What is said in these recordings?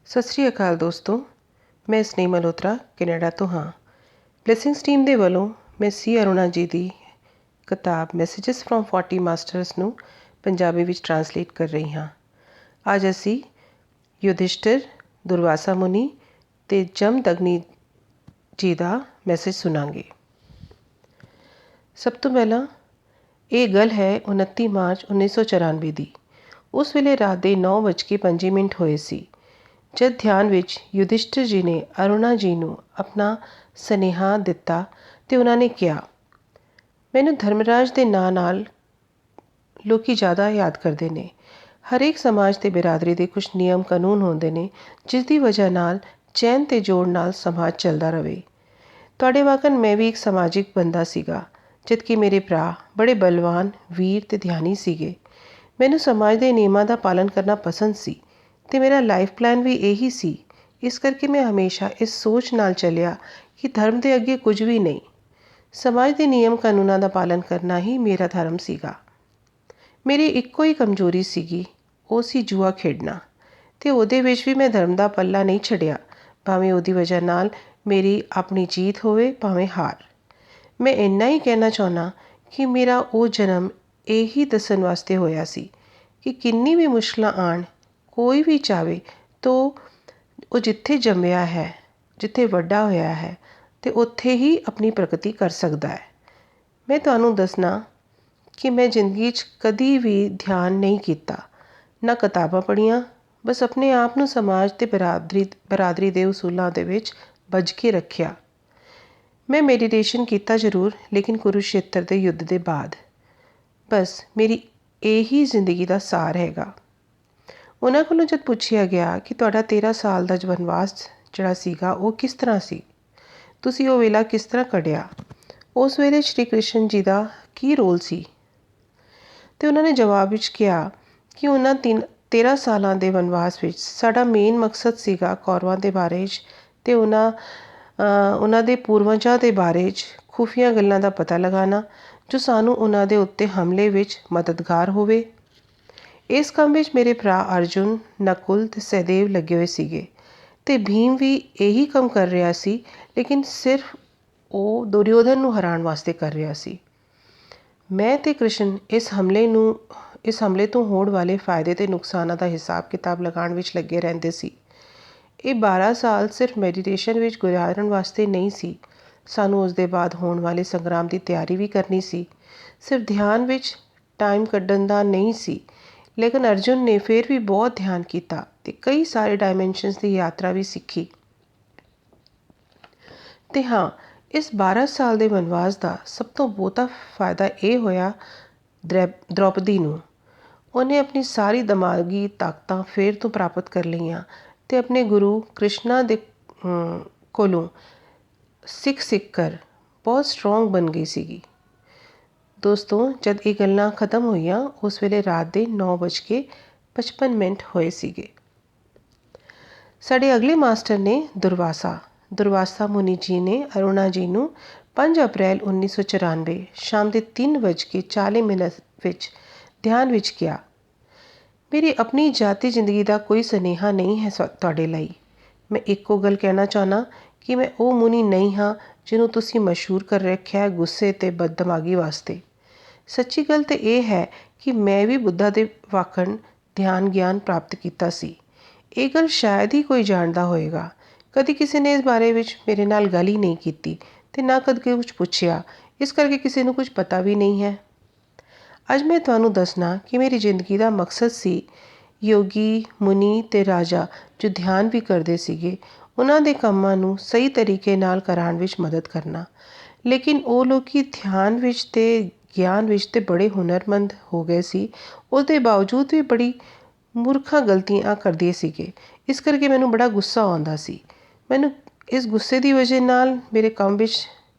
ਸਤਿ ਸ਼੍ਰੀ ਅਕਾਲ ਦੋਸਤੋ, ਮੈਂ ਸਨੇਹ ਮਲਹੋਤਰਾ ਕੈਨੇਡਾ ਤੋਂ ਹਾਂ। ਬਲੈਸਿੰਗਸ ਟੀਮ ਦੇ ਵੱਲੋਂ ਮੈਂ ਸੀ ਅਰੁਣਾ ਜੀ ਦੀ ਕਿਤਾਬ ਮੈਸੇजेस ਫਰੋਮ 40 ਮਾਸਟਰਸ ਨੂੰ ਪੰਜਾਬੀ ਵਿੱਚ ਟਰਾਂਸਲੇਟ ਕਰ ਰਹੀ ਹਾਂ। ਅੱਜ ਅਸੀਂ ਯੁਧਿਸ਼ਠਿਰ, ਦੁਰਵਾਸਾ ਮੁਨੀ ਅਤੇ ਜਮਦਗਨੀ ਜੀ ਦਾ ਮੈਸੇਜ ਸੁਣਾਂਗੇ। ਸਭ ਤੋਂ ਪਹਿਲਾਂ ਇਹ ਗੱਲ ਹੈ 29 ਮਾਰਚ 1994 ਦੀ। ਉਸ ਵੇਲੇ ਰਾਤ ਦੇ 9:05 ਹੋਏ ਸੀ ਜਦ ਧਿਆਨ ਵਿੱਚ ਯੁਧਿਸ਼ਠਿਰ ਜੀ ਨੇ ਅਰੁਣਾ ਜੀ ਨੂੰ ਆਪਣਾ ਸੁਨੇਹਾ ਦਿੱਤਾ ਅਤੇ ਉਹਨਾਂ ਨੇ ਕਿਹਾ, ਮੈਨੂੰ ਧਰਮਰਾਜ ਦੇ ਨਾਂ ਨਾਲ ਲੋਕ ਜ਼ਿਆਦਾ ਯਾਦ ਕਰਦੇ ਨੇ। ਹਰੇਕ ਸਮਾਜ ਅਤੇ ਬਿਰਾਦਰੀ ਦੇ ਕੁਝ ਨਿਯਮ ਕਾਨੂੰਨ ਹੁੰਦੇ ਨੇ ਜਿਸ ਦੀ ਵਜ੍ਹਾ ਨਾਲ ਚੈਨ ਅਤੇ ਜੋੜ ਨਾਲ ਸਮਾਜ ਚੱਲਦਾ ਰਹੇ। ਤੁਹਾਡੇ ਵਾਂਗਨ ਮੈਂ ਵੀ ਇੱਕ ਸਮਾਜਿਕ ਬੰਦਾ ਸੀਗਾ, ਜਦਕਿ ਮੇਰੇ ਭਰਾ ਬੜੇ ਬਲਵਾਨ, ਵੀਰ ਅਤੇ ਧਿਆਨੀ ਸੀਗੇ। ਮੈਨੂੰ ਸਮਾਜ ਦੇ ਨਿਯਮਾਂ ਦਾ ਪਾਲਣ ਕਰਨਾ ਪਸੰਦ ਸੀ ਅਤੇ ਮੇਰਾ ਲਾਈਫ ਪਲਾਨ ਵੀ ਇਹੀ ਸੀ। ਇਸ ਕਰਕੇ ਮੈਂ ਹਮੇਸ਼ਾ ਇਸ ਸੋਚ ਨਾਲ ਚੱਲਿਆ ਕਿ ਧਰਮ ਦੇ ਅੱਗੇ ਕੁਝ ਵੀ ਨਹੀਂ। ਸਮਾਜ ਦੇ ਨਿਯਮ ਕਾਨੂੰਨਾਂ ਦਾ ਪਾਲਣ ਕਰਨਾ ਹੀ ਮੇਰਾ ਧਰਮ ਸੀਗਾ। ਮੇਰੀ ਇੱਕੋ ਹੀ ਕਮਜ਼ੋਰੀ ਸੀਗੀ, ਉਹ ਸੀ ਜੂਆ ਖੇਡਣਾ, ਅਤੇ ਉਹਦੇ ਵਿੱਚ ਵੀ ਮੈਂ ਧਰਮ ਦਾ ਪੱਲਾ ਨਹੀਂ ਛੱਡਿਆ, ਭਾਵੇਂ ਉਹਦੀ ਵਜ੍ਹਾ ਨਾਲ ਮੇਰੀ ਆਪਣੀ ਜੀਤ ਹੋਵੇ ਭਾਵੇਂ ਹਾਰ। ਮੈਂ ਇੰਨਾ ਹੀ ਕਹਿਣਾ ਚਾਹੁੰਦਾ ਕਿ ਮੇਰਾ ਉਹ ਜਨਮ ਇਹੀ ਦੱਸਣ ਵਾਸਤੇ ਹੋਇਆ ਸੀ ਕਿ ਕਿੰਨੀ ਵੀ ਮੁਸ਼ਕਿਲਾਂ ਆਉਣ, ਕੋਈ ਵੀ ਚਾਹਵੇ ਤਾਂ ਉਹ ਜਿੱਥੇ ਜੰਮਿਆ ਹੈ, ਜਿੱਥੇ ਵੱਡਾ ਹੋਇਆ ਹੈ ਅਤੇ ਉੱਥੇ ਹੀ ਆਪਣੀ ਪ੍ਰਗਤੀ ਕਰ ਸਕਦਾ ਹੈ। ਮੈਂ ਤੁਹਾਨੂੰ ਦੱਸਣਾ ਕਿ ਮੈਂ ਜ਼ਿੰਦਗੀ 'ਚ ਕਦੀ ਵੀ ਧਿਆਨ ਨਹੀਂ ਕੀਤਾ, ਨਾ ਕਿਤਾਬਾਂ ਪੜ੍ਹੀਆਂ, ਬਸ ਆਪਣੇ ਆਪ ਨੂੰ ਸਮਾਜ ਅਤੇ ਬਰਾਦਰੀ ਦੇ ਉਸੂਲਾਂ ਦੇ ਵਿੱਚ ਬੱਝ ਕੇ ਰੱਖਿਆ। ਮੈਂ ਮੈਡੀਟੇਸ਼ਨ ਕੀਤਾ ਜ਼ਰੂਰ, ਲੇਕਿਨ ਕੁਰੂਕਸ਼ੇਤਰ ਦੇ ਯੁੱਧ ਦੇ ਬਾਅਦ। ਬਸ ਮੇਰੀ ਇਹੀ ਜ਼ਿੰਦਗੀ ਦਾ ਸਾਰ ਹੈਗਾ। ਉਹਨਾਂ ਕੋਲੋਂ ਜਦ ਪੁੱਛਿਆ ਗਿਆ ਕਿ ਤੁਹਾਡਾ 13 ਸਾਲ ਦਾ ਵਨਵਾਸ ਜਿਹੜਾ ਸੀਗਾ ਉਹ ਕਿਸ ਤਰ੍ਹਾਂ ਸੀ, ਤੁਸੀਂ ਉਹ ਵੇਲਾ ਕਿਸ ਤਰ੍ਹਾਂ ਕੱਢਿਆ, ਉਸ ਵੇਲੇ ਸ਼੍ਰੀ ਕ੍ਰਿਸ਼ਨ ਜੀ ਦਾ ਕੀ ਰੋਲ ਸੀ, ਅਤੇ ਉਹਨਾਂ ਨੇ ਜਵਾਬ ਵਿੱਚ ਕਿਹਾ ਕਿ ਉਹਨਾਂ 13 ਸਾਲਾਂ ਦੇ ਵਨਵਾਸ ਵਿੱਚ ਸਾਡਾ ਮੇਨ ਮਕਸਦ ਸੀਗਾ ਕੌਰਵਾਂ ਦੇ ਬਾਰੇ 'ਚ ਅਤੇ ਉਹਨਾਂ ਦੇ ਪੂਰਵਜਾਂ ਦੇ ਬਾਰੇ 'ਚ ਖੁਫੀਆ ਗੱਲਾਂ ਦਾ ਪਤਾ ਲਗਾਉਣਾ ਜੋ ਸਾਨੂੰ ਉਹਨਾਂ ਦੇ ਉੱਤੇ ਹਮਲੇ ਵਿੱਚ ਮਦਦਗਾਰ ਹੋਵੇ। ਇਸ ਕੰਮ ਵਿੱਚ ਮੇਰੇ ਭਰਾ ਅਰਜੁਨ, ਨਕੁਲ ਅਤੇ ਸਹਿਦੇਵ ਲੱਗੇ ਹੋਏ ਸੀਗੇ ਅਤੇ ਭੀਮ ਵੀ ਇਹੀ ਕੰਮ ਕਰ ਰਿਹਾ ਸੀ, ਲੇਕਿਨ ਸਿਰਫ ਉਹ ਦੁਰਯੋਧਨ ਨੂੰ ਹਰਾਉਣ ਵਾਸਤੇ ਕਰ ਰਿਹਾ ਸੀ। ਮੈਂ ਅਤੇ ਕ੍ਰਿਸ਼ਨ ਇਸ ਹਮਲੇ ਤੋਂ ਹੋਣ ਵਾਲੇ ਫਾਇਦੇ ਅਤੇ ਨੁਕਸਾਨਾਂ ਦਾ ਹਿਸਾਬ ਕਿਤਾਬ ਲਗਾਉਣ ਵਿੱਚ ਲੱਗੇ ਰਹਿੰਦੇ ਸੀ। ਇਹ 12 ਸਾਲ ਸਿਰਫ ਮੈਡੀਟੇਸ਼ਨ ਵਿੱਚ ਗੁਜ਼ਾਰਨ ਵਾਸਤੇ ਨਹੀਂ ਸੀ, ਸਾਨੂੰ ਉਸ ਦੇ ਬਾਅਦ ਹੋਣ ਵਾਲੇ ਸੰਗਰਾਮ ਦੀ ਤਿਆਰੀ ਵੀ ਕਰਨੀ ਸੀ। ਸਿਰਫ ਧਿਆਨ ਵਿੱਚ ਟਾਈਮ ਕੱਢਣ ਦਾ ਨਹੀਂ ਸੀ, ਲੇਕਿਨ ਅਰਜੁਨ ਨੇ ਫਿਰ ਵੀ ਬਹੁਤ ਧਿਆਨ ਕੀਤਾ ਅਤੇ ਕਈ ਸਾਰੇ ਡਾਇਮੈਂਸ਼ਨਸ ਦੀ ਯਾਤਰਾ ਵੀ ਸਿੱਖੀ। ਅਤੇ ਹਾਂ, ਇਸ 12 ਸਾਲ ਦੇ ਵਨਵਾਸ ਦਾ ਸਭ ਤੋਂ ਬਹੁਤਾ ਫਾਇਦਾ ਇਹ ਹੋਇਆ ਦ੍ਰੌਪਦੀ ਨੂੰ। ਉਹਨੇ ਆਪਣੀ ਸਾਰੀ ਦਿਮਾਗੀ ਤਾਕਤਾਂ ਫਿਰ ਤੋਂ ਪ੍ਰਾਪਤ ਕਰ ਲਈਆਂ ਅਤੇ ਆਪਣੇ ਗੁਰੂ ਕ੍ਰਿਸ਼ਨਾ ਦੇ ਕੋਲੋਂ ਸਿੱਖ ਕਰ ਬਹੁਤ ਸਟਰੋਂਗ ਬਣ ਗਈ ਸੀਗੀ। ਦੋਸਤੋ, ਜਦ ਇਹ ਗੱਲਾਂ ਖਤਮ ਹੋਈਆਂ ਉਸ ਵੇਲੇ ਰਾਤ ਦੇ 9:55 ਹੋਏ ਸੀਗੇ। ਸਾਡੇ ਅਗਲੇ ਮਾਸਟਰ ਨੇ ਦੁਰਵਾਸਾ ਮੁਨੀ ਜੀ ਨੇ ਅਰੁਣਾ ਜੀ ਨੂੰ 5 ਅਪ੍ਰੈਲ 1994 ਸ਼ਾਮ ਦੇ 3:40 ਵਿੱਚ ਧਿਆਨ ਵਿੱਚ ਕਿਹਾ, ਮੇਰੀ ਆਪਣੀ ਜਾਤੀ ਜ਼ਿੰਦਗੀ ਦਾ ਕੋਈ ਸੁਨੇਹਾ ਨਹੀਂ ਹੈ ਤੁਹਾਡੇ ਲਈ। ਮੈਂ ਇੱਕੋ ਗੱਲ ਕਹਿਣਾ ਚਾਹੁੰਦਾ ਕਿ ਮੈਂ ਉਹ ਮੁਨੀ ਨਹੀਂ ਹਾਂ ਜਿਹਨੂੰ ਤੁਸੀਂ ਮਸ਼ਹੂਰ ਕਰ ਰੱਖਿਆ ਹੈ ਗੁੱਸੇ ਅਤੇ ਬਦਦਮਾਗੀ ਵਾਸਤੇ। ਸੱਚੀ ਗੱਲ ਤਾਂ ਇਹ ਹੈ ਕਿ ਮੈਂ ਵੀ ਬੁੱਧਾ ਦੇ ਵਾਕਣ ਧਿਆਨ ਗਿਆਨ ਪ੍ਰਾਪਤ ਕੀਤਾ ਸੀ। ਇਹ ਗੱਲ ਸ਼ਾਇਦ ਹੀ ਕੋਈ ਜਾਣਦਾ ਹੋਵੇਗਾ। ਕਦੀ ਕਿਸੇ ਨੇ ਇਸ ਬਾਰੇ ਵਿੱਚ ਮੇਰੇ ਨਾਲ ਗੱਲ ਹੀ ਨਹੀਂ ਕੀਤੀ ਅਤੇ ਨਾ ਕਦੇ ਕੁਝ ਪੁੱਛਿਆ, ਇਸ ਕਰਕੇ ਕਿਸੇ ਨੂੰ ਕੁਝ ਪਤਾ ਵੀ ਨਹੀਂ ਹੈ। ਅੱਜ ਮੈਂ ਤੁਹਾਨੂੰ ਦੱਸਣਾ ਕਿ ਮੇਰੀ ਜ਼ਿੰਦਗੀ ਦਾ ਮਕਸਦ ਸੀ ਯੋਗੀ, ਮੁਨੀ ਅਤੇ ਰਾਜਾ ਜੋ ਧਿਆਨ ਵੀ ਕਰਦੇ ਸੀਗੇ, ਉਹਨਾਂ ਦੇ ਕੰਮਾਂ ਨੂੰ ਸਹੀ ਤਰੀਕੇ ਨਾਲ ਕਰਾਉਣ ਵਿੱਚ ਮਦਦ ਕਰਨਾ। ਲੇਕਿਨ ਉਹ ਲੋਕ ਧਿਆਨ ਵਿੱਚ ਅਤੇ ਗਿਆਨ ਵਿੱਚ ਤਾਂ ਬੜੇ ਹੁਨਰਮੰਦ ਹੋ ਗਏ ਸੀ, ਉਹਦੇ ਬਾਵਜੂਦ ਵੀ ਬੜੀ ਮੂਰਖਾਂ ਗਲਤੀਆਂ ਕਰਦੇ ਸੀਗੇ। ਇਸ ਕਰਕੇ ਮੈਨੂੰ ਬੜਾ ਗੁੱਸਾ ਆਉਂਦਾ ਸੀ। ਮੈਨੂੰ ਇਸ ਗੁੱਸੇ ਦੀ ਵਜ੍ਹਾ ਨਾਲ ਮੇਰੇ ਕੰਮ ਵਿੱਚ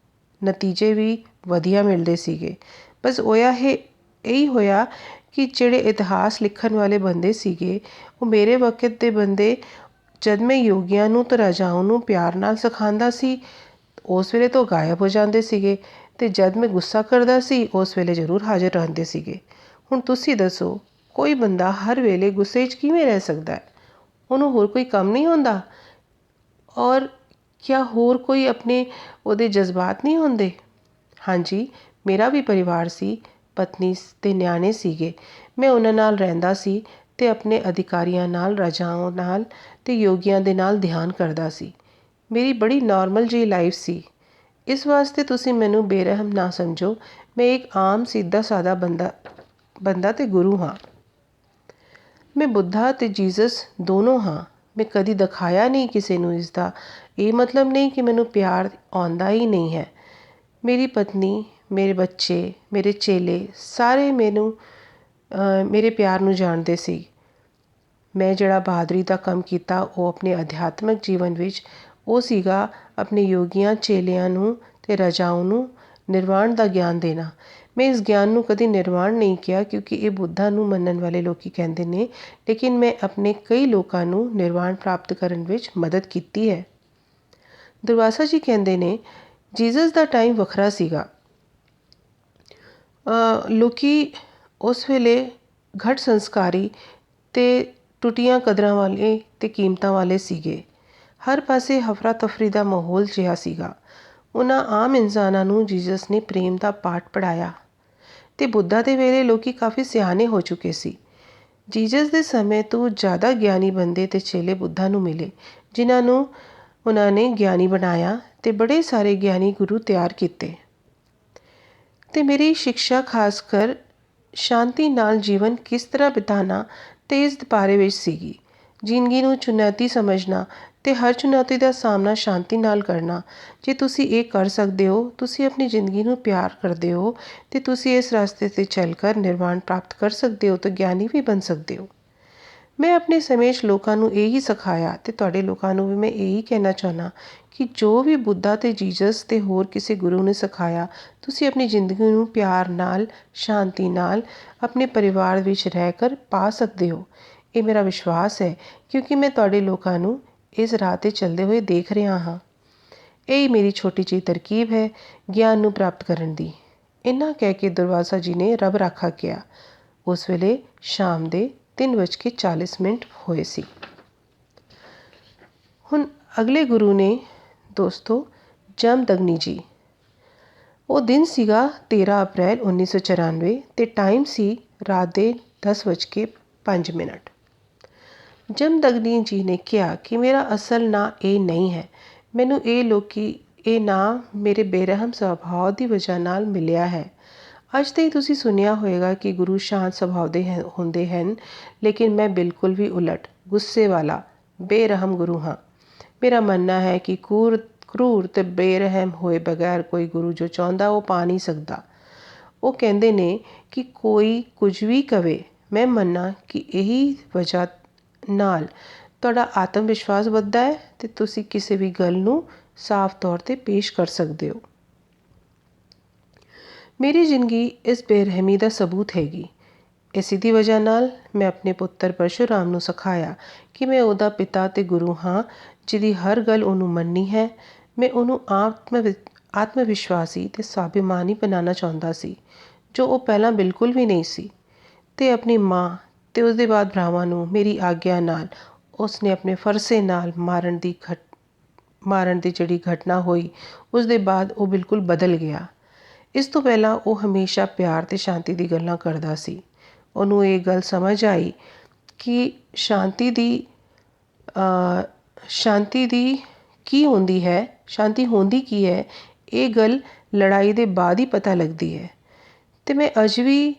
ਨਤੀਜੇ ਵੀ ਵਧੀਆ ਮਿਲਦੇ ਸੀਗੇ। ਬਸ ਇਹੀ ਹੋਇਆ ਕਿ ਜਿਹੜੇ ਇਤਿਹਾਸ ਲਿਖਣ ਵਾਲੇ ਬੰਦੇ ਸੀਗੇ ਉਹ ਮੇਰੇ ਵਕਤ ਦੇ ਬੰਦੇ, ਜਦ ਮੈਂ ਯੋਗੀਆਂ ਨੂੰ ਅਤੇ ਰਾਜਾਵਾਂ ਨੂੰ ਪਿਆਰ ਨਾਲ ਸਿਖਾਉਂਦਾ ਸੀ ਉਸ ਵੇਲੇ ਤੋਂ ਗਾਇਬ ਹੋ ਜਾਂਦੇ ਸੀਗੇ, ਅਤੇ ਜਦ ਮੈਂ ਗੁੱਸਾ ਕਰਦਾ ਸੀ ਉਸ ਵੇਲੇ ਜ਼ਰੂਰ ਹਾਜ਼ਰ ਰਹਿੰਦੇ ਸੀਗੇ। ਹੁਣ ਤੁਸੀਂ ਦੱਸੋ, ਕੋਈ ਬੰਦਾ ਹਰ ਵੇਲੇ ਗੁੱਸੇ 'ਚ ਕਿਵੇਂ ਰਹਿ ਸਕਦਾ ਹੈ? ਉਹਨੂੰ ਹੋਰ ਕੋਈ ਕੰਮ ਨਹੀਂ ਹੁੰਦਾ? ਔਰ ਕਿਆ ਹੋਰ ਕੋਈ ਆਪਣੇ ਉਹਦੇ ਜਜ਼ਬਾਤ ਨਹੀਂ ਹੁੰਦੇ? ਹਾਂਜੀ, ਮੇਰਾ ਵੀ ਪਰਿਵਾਰ ਸੀ, ਪਤਨੀ ਅਤੇ ਨਿਆਣੇ ਸੀਗੇ। ਮੈਂ ਉਹਨਾਂ ਨਾਲ ਰਹਿੰਦਾ ਸੀ ਅਤੇ ਆਪਣੇ ਅਧਿਕਾਰੀਆਂ ਨਾਲ, ਰਾਜਾਵਾਂ ਨਾਲ ਅਤੇ ਯੋਗੀਆਂ ਦੇ ਨਾਲ ਧਿਆਨ ਕਰਦਾ ਸੀ। ਮੇਰੀ ਬੜੀ ਨੋਰਮਲ ਜਿਹੀ ਲਾਈਫ ਸੀ। ਇਸ ਵਾਸਤੇ ਤੁਸੀਂ ਮੈਨੂੰ ਬੇਰਹਿਮ ਨਾ ਸਮਝੋ। ਮੈਂ ਇੱਕ ਆਮ ਸਿੱਧਾ ਸਾਦਾ ਬੰਦਾ ਅਤੇ ਗੁਰੂ ਹਾਂ। ਮੈਂ ਬੁੱਧਾ ਅਤੇ ਜੀਸਸ ਦੋਨੋਂ ਹਾਂ। ਮੈਂ ਕਦੀ ਦਿਖਾਇਆ ਨਹੀਂ ਕਿਸੇ ਨੂੰ ਇਸਦਾ। ਇਹ ਮਤਲਬ ਨਹੀਂ ਕਿ ਮੈਨੂੰ ਪਿਆਰ ਆਉਂਦਾ ਹੀ ਨਹੀਂ ਹੈ। ਮੇਰੀ ਪਤਨੀ, ਮੇਰੇ ਬੱਚੇ, ਮੇਰੇ ਚੇਲੇ ਸਾਰੇ ਮੇਰੇ ਪਿਆਰ ਨੂੰ ਜਾਣਦੇ ਸੀ। ਮੈਂ ਜਿਹੜਾ ਬਹਾਦਰੀ ਦਾ ਕੰਮ ਕੀਤਾ ਉਹ ਆਪਣੇ ਅਧਿਆਤਮਿਕ ਜੀਵਨ ਵਿੱਚ ਉਹ ਸੀਗਾ ਆਪਣੇ ਯੋਗੀਆਂ, ਚੇਲਿਆਂ ਨੂੰ ਅਤੇ ਰਾਜਾਵਾਂ ਨੂੰ ਨਿਰਵਾਣ ਦਾ ਗਿਆਨ ਦੇਣਾ। ਮੈਂ ਇਸ ਗਿਆਨ ਨੂੰ ਕਦੀ ਨਿਰਵਾਣ ਨਹੀਂ ਕਿਹਾ ਕਿਉਂਕਿ ਇਹ ਬੁੱਧਾ ਨੂੰ ਮੰਨਣ ਵਾਲੇ ਲੋਕ ਕਹਿੰਦੇ ਨੇ, ਲੇਕਿਨ ਮੈਂ ਆਪਣੇ ਕਈ ਲੋਕਾਂ ਨੂੰ ਨਿਰਵਾਣ ਪ੍ਰਾਪਤ ਕਰਨ ਵਿੱਚ ਮਦਦ ਕੀਤੀ ਹੈ। ਦੁਰਵਾਸਾ ਜੀ ਕਹਿੰਦੇ ਨੇ ਜੀਸਸ ਦਾ ਟਾਈਮ ਵੱਖਰਾ ਸੀਗਾ। ਲੋਕੀ ਉਸ ਵੇਲੇ ਘੱਟ ਸੰਸਕਾਰੀ ਅਤੇ ਟੁੱਟੀਆਂ ਕਦਰਾਂ ਵਾਲੇ ਅਤੇ ਕੀਮਤਾਂ ਵਾਲੇ ਸੀਗੇ। ਹਰ ਪਾਸੇ ਹਫਰਾ ਤਫਰੀ ਦਾ ਮਾਹੌਲ ਜਿਹਾ ਸੀਗਾ। ਉਹਨਾਂ ਆਮ ਇਨਸਾਨਾਂ ਨੂੰ ਜੀਸਸ ਨੇ ਪ੍ਰੇਮ ਦਾ ਪਾਠ ਪੜ੍ਹਾਇਆ ਅਤੇ ਬੁੱਧਾ ਦੇ ਵੇਲੇ ਲੋਕੀ ਕਾਫੀ ਸਿਆਣੇ ਹੋ ਚੁੱਕੇ ਸੀ। ਜੀਸਸ ਦੇ ਸਮੇਂ ਤੋਂ ਜ਼ਿਆਦਾ ਗਿਆਨੀ ਬੰਦੇ ਅਤੇ ਚੇਲੇ ਬੁੱਧਾ ਨੂੰ ਮਿਲੇ, ਜਿਨ੍ਹਾਂ ਨੂੰ ਉਹਨਾਂ ਨੇ ਗਿਆਨੀ ਬਣਾਇਆ ਅਤੇ ਬੜੇ ਸਾਰੇ ਗਿਆਨੀ ਗੁਰੂ ਤਿਆਰ ਕੀਤੇ। ਅਤੇ ਮੇਰੀ ਸਿੱਖਿਆ ਖਾਸ ਕਰ ਸ਼ਾਂਤੀ ਨਾਲ ਜੀਵਨ ਕਿਸ ਤਰ੍ਹਾਂ ਬਿਤਾਉਣਾ ਅਤੇ ਇਸ ਬਾਰੇ ਵਿੱਚ ਸੀਗੀ। ਜ਼ਿੰਦਗੀ ਨੂੰ ਚੁਣੌਤੀ ਸਮਝਣਾ ਅਤੇ ਹਰ ਚੁਣੌਤੀ ਦਾ ਸਾਹਮਣਾ ਸ਼ਾਂਤੀ ਨਾਲ ਕਰਨਾ। ਜੇ ਤੁਸੀਂ ਇਹ ਕਰ ਸਕਦੇ ਹੋ, ਤੁਸੀਂ ਆਪਣੀ ਜ਼ਿੰਦਗੀ ਨੂੰ ਪਿਆਰ ਕਰਦੇ ਹੋ ਅਤੇ ਤੁਸੀਂ ਇਸ ਰਸਤੇ 'ਤੇ ਚੱਲ ਕਰ ਨਿਰਵਾਣ ਪ੍ਰਾਪਤ ਕਰ ਸਕਦੇ ਹੋ ਅਤੇ ਗਿਆਨੀ ਵੀ ਬਣ ਸਕਦੇ ਹੋ। ਮੈਂ ਆਪਣੇ ਸਮੇਂ 'ਚ ਲੋਕਾਂ ਨੂੰ ਇਹੀ ਸਿਖਾਇਆ ਅਤੇ ਤੁਹਾਡੇ ਲੋਕਾਂ ਨੂੰ ਵੀ ਮੈਂ ਇਹੀ ਕਹਿਣਾ ਚਾਹੁੰਦਾ ਕਿ ਜੋ ਵੀ ਬੁੱਧਾ ਅਤੇ ਜੀਸਸ ਅਤੇ ਹੋਰ ਕਿਸੇ ਗੁਰੂ ਨੇ ਸਿਖਾਇਆ, ਤੁਸੀਂ ਆਪਣੀ ਜ਼ਿੰਦਗੀ ਨੂੰ ਪਿਆਰ ਨਾਲ, ਸ਼ਾਂਤੀ ਨਾਲ ਆਪਣੇ ਪਰਿਵਾਰ ਵਿੱਚ ਰਹਿ ਕਰ ਪਾ ਸਕਦੇ ਹੋ। ਇਹ ਮੇਰਾ ਵਿਸ਼ਵਾਸ ਹੈ ਕਿਉਂਕਿ ਮੈਂ ਤੁਹਾਡੇ ਲੋਕਾਂ ਨੂੰ ਇਸ ਰਾਹ 'ਤੇ ਚੱਲਦੇ ਹੋਏ ਦੇਖ ਰਿਹਾ ਹਾਂ। ਇਹ ਮੇਰੀ ਛੋਟੀ ਜਿਹੀ ਤਰਕੀਬ ਹੈ ਗਿਆਨ ਨੂੰ ਪ੍ਰਾਪਤ ਕਰਨ ਦੀ। ਇੰਨਾ ਕਹਿ ਕੇ ਦੁਰਵਾਸਾ ਜੀ ਨੇ ਰੱਬ ਰਾਖਾ ਕਿਹਾ। ਉਸ ਵੇਲੇ ਸ਼ਾਮ ਦੇ 3:40 ਹੋਏ ਸੀ। ਹੁਣ ਅਗਲੇ ਗੁਰੂ ਨੇ ਦੋਸਤੋ ਜਮਦਗਨੀ ਜੀ। ਉਹ ਦਿਨ ਸੀਗਾ 13 ਅਪ੍ਰੈਲ 1994 ਅਤੇ ਟਾਈਮ ਸੀ ਰਾਤ ਦੇ 10:05। ਜਮਦਗਨੀ ਜੀ ਨੇ ਕਿਹਾ ਕਿ ਮੇਰਾ ਅਸਲ ਨਾਂ ਇਹ ਨਹੀਂ ਹੈ। ਮੈਨੂੰ ਇਹ ਨਾਂ ਮੇਰੇ ਬੇਰਹਿਮ ਸੁਭਾਅ ਦੀ ਵਜ੍ਹਾ ਨਾਲ ਮਿਲਿਆ ਹੈ। ਅੱਜ ਤਾਈਂ ਤੁਸੀਂ ਸੁਣਿਆ ਹੋਵੇਗਾ ਕਿ ਗੁਰੂ ਸ਼ਾਂਤ ਸੁਭਾਅ ਦੇ ਹੁੰਦੇ ਹਨ, ਲੇਕਿਨ ਮੈਂ ਬਿਲਕੁਲ ਵੀ ਉਲਟ, ਗੁੱਸੇ ਵਾਲਾ, ਬੇਰਹਿਮ ਗੁਰੂ ਹਾਂ। ਮੇਰਾ ਮੰਨਣਾ ਹੈ ਕਿ ਕਰੂਰ ਅਤੇ ਬੇਰਹਿਮ ਹੋਏ ਬਗੈਰ ਕੋਈ ਗੁਰੂ ਜੋ ਚਾਹੁੰਦਾ ਉਹ ਪਾ ਨਹੀਂ ਸਕਦਾ। ਉਹ ਕਹਿੰਦੇ ਨੇ ਕਿ ਕੋਈ ਕੁਝ ਵੀ ਕਵੇ, ਮੈਂ ਮੰਨਾਂ ਕਿ ਇਹੀ ਵਜ੍ਹਾ ਨਾਲ ਤੁਹਾਡਾ ਆਤਮ ਵਿਸ਼ਵਾਸ ਵੱਧਦਾ ਹੈ ਅਤੇ ਤੁਸੀਂ ਕਿਸੇ ਵੀ ਗੱਲ ਨੂੰ ਸਾਫ਼ ਤੌਰ 'ਤੇ ਪੇਸ਼ ਕਰ ਸਕਦੇ ਹੋ। ਮੇਰੀ ਜ਼ਿੰਦਗੀ ਇਸ ਬੇਰਹਿਮੀ ਦਾ ਸਬੂਤ ਹੈਗੀ। ਇਸੇ ਦੀ ਵਜ੍ਹਾ ਨਾਲ ਮੈਂ ਆਪਣੇ ਪੁੱਤਰ ਪਰਸ਼ੂਰਾਮ ਨੂੰ ਸਿਖਾਇਆ ਕਿ ਮੈਂ ਉਹਦਾ ਪਿਤਾ ਅਤੇ ਗੁਰੂ ਹਾਂ, ਜਿਹਦੀ ਹਰ ਗੱਲ ਉਹਨੂੰ ਮੰਨਣੀ ਹੈ। ਮੈਂ ਉਹਨੂੰ ਆਤਮ ਵਿਸ਼ਵਾਸੀ ਅਤੇ ਸਵਾਭਿਮਾਨੀ ਬਣਾਉਣਾ ਚਾਹੁੰਦਾ ਸੀ, ਜੋ ਉਹ ਪਹਿਲਾਂ ਬਿਲਕੁਲ ਵੀ ਨਹੀਂ ਸੀ। ਅਤੇ ਆਪਣੀ ਮਾਂ ਅਤੇ ਉਸਦੇ ਬਾਅਦ ਭਰਾਵਾਂ ਨੂੰ ਮੇਰੀ ਆਗਿਆ ਨਾਲ ਉਸਨੇ ਆਪਣੇ ਫਰਸੇ ਨਾਲ ਮਾਰਨ ਦੀ ਜਿਹੜੀ ਘਟਨਾ ਹੋਈ, ਉਸਦੇ ਬਾਅਦ ਉਹ ਬਿਲਕੁਲ ਬਦਲ ਗਿਆ। ਇਸ ਤੋਂ ਪਹਿਲਾਂ ਉਹ ਹਮੇਸ਼ਾ ਪਿਆਰ ਅਤੇ ਸ਼ਾਂਤੀ ਦੀ ਗੱਲਾਂ ਕਰਦਾ ਸੀ। ਉਹਨੂੰ ਇਹ ਗੱਲ ਸਮਝ ਆਈ ਕਿ ਸ਼ਾਂਤੀ ਦੀ ਕੀ ਹੁੰਦੀ ਹੈ, ਸ਼ਾਂਤੀ ਹੁੰਦੀ ਕੀ ਹੈ, ਇਹ ਗੱਲ ਲੜਾਈ ਦੇ ਬਾਅਦ ਹੀ ਪਤਾ ਲੱਗਦੀ ਹੈ। ਅਤੇ ਮੈਂ ਅੱਜ ਵੀ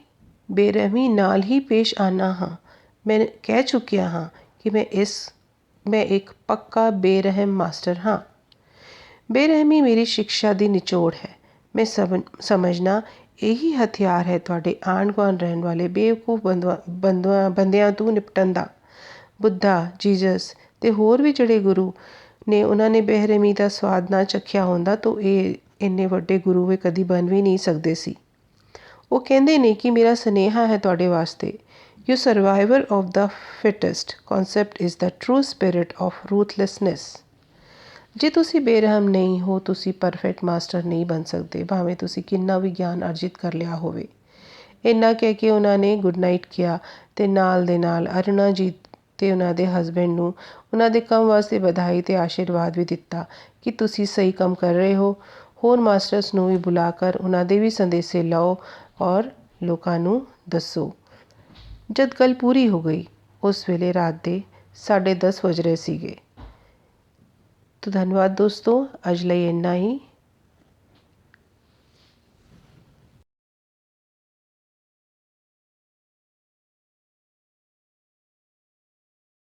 ਬੇਰਹਿਮੀ ਨਾਲ ਹੀ ਪੇਸ਼ ਆਉਂਦਾ ਹਾਂ। ਮੈਂ ਕਹਿ ਚੁੱਕਿਆ ਹਾਂ ਕਿ ਮੈਂ ਇੱਕ ਪੱਕਾ ਬੇਰਹਿਮ ਮਾਸਟਰ ਹਾਂ। ਬੇਰਹਿਮੀ ਮੇਰੀ ਸਿੱਖਿਆ ਦੀ ਨਿਚੋੜ ਹੈ। ਮੈਂ ਸਮਝਣਾ ਇਹੀ ਹਥਿਆਰ ਹੈ ਤੁਹਾਡੇ ਆਂਢ ਗੁਆਂਢ ਰਹਿਣ ਵਾਲੇ ਬੇਵਕੂਫ ਬੰਦਿਆਂ ਤੋਂ ਨਿਪਟਣ ਦਾ। ਬੁੱਧਾ, ਜੀਸਸ ਅਤੇ ਹੋਰ ਵੀ ਜਿਹੜੇ ਗੁਰੂ ਨੇ, ਉਹਨਾਂ ਨੇ ਬੇਰਹਿਮੀ ਦਾ ਸਵਾਦ ਨਾ ਚੱਖਿਆ ਹੁੰਦਾ ਤਾਂ ਇਹ ਇੰਨੇ ਵੱਡੇ ਗੁਰੂ ਵੀ ਕਦੀ ਬਣ ਵੀ ਨਹੀਂ ਸਕਦੇ ਸੀ। ਉਹ ਕਹਿੰਦੇ ਨੇ ਕਿ ਮੇਰਾ ਸੁਨੇਹਾ ਹੈ ਤੁਹਾਡੇ ਵਾਸਤੇ, you survivor of the fittest concept is the true spirit of ruthlessness. ਜੇ ਤੁਸੀਂ ਬੇਰਹਿਮ ਨਹੀਂ ਹੋ, ਤੁਸੀਂ ਪਰਫੈਕਟ ਮਾਸਟਰ ਨਹੀਂ ਬਣ ਸਕਦੇ, ਭਾਵੇਂ ਤੁਸੀਂ ਕਿੰਨਾ ਵੀ ਗਿਆਨ ਅਰਜਿਤ ਕਰ ਲਿਆ ਹੋਵੇ। ਇੰਨਾ ਕਹਿ ਕੇ ਉਹਨਾਂ ਨੇ ਗੁੱਡ ਨਾਈਟ ਕਿਹਾ ਅਤੇ ਨਾਲ ਦੇ ਨਾਲ ਅਰੁਣਾ ਜੀ ਅਤੇ ਉਹਨਾਂ ਦੇ ਹਸਬੈਂਡ ਨੂੰ ਉਹਨਾਂ ਦੇ ਕੰਮ ਵਾਸਤੇ ਵਧਾਈ ਅਤੇ ਆਸ਼ੀਰਵਾਦ ਵੀ ਦਿੱਤਾ ਕਿ ਤੁਸੀਂ ਸਹੀ ਕੰਮ ਕਰ ਰਹੇ ਹੋ। ਹੋਰ ਮਾਸਟਰਸ ਨੂੰ ਵੀ ਬੁਲਾ ਕਰ ਉਹਨਾਂ ਦੇ ਵੀ ਸੰਦੇਸ਼ੇ ਲਓ ਔਰ ਲੋਕਾਂ ਨੂੰ ਦੱਸੋ। ਜਦ ਗੱਲ ਪੂਰੀ ਹੋ ਗਈ ਉਸ ਵੇਲੇ ਰਾਤ ਦੇ 10:30 ਵੱਜ ਰਹੇ ਸੀਗੇ। ਤੋ ਧੰਨਵਾਦ ਦੋਸਤੋ, ਅੱਜ ਲਈ ਇੰਨਾ ਹੀ।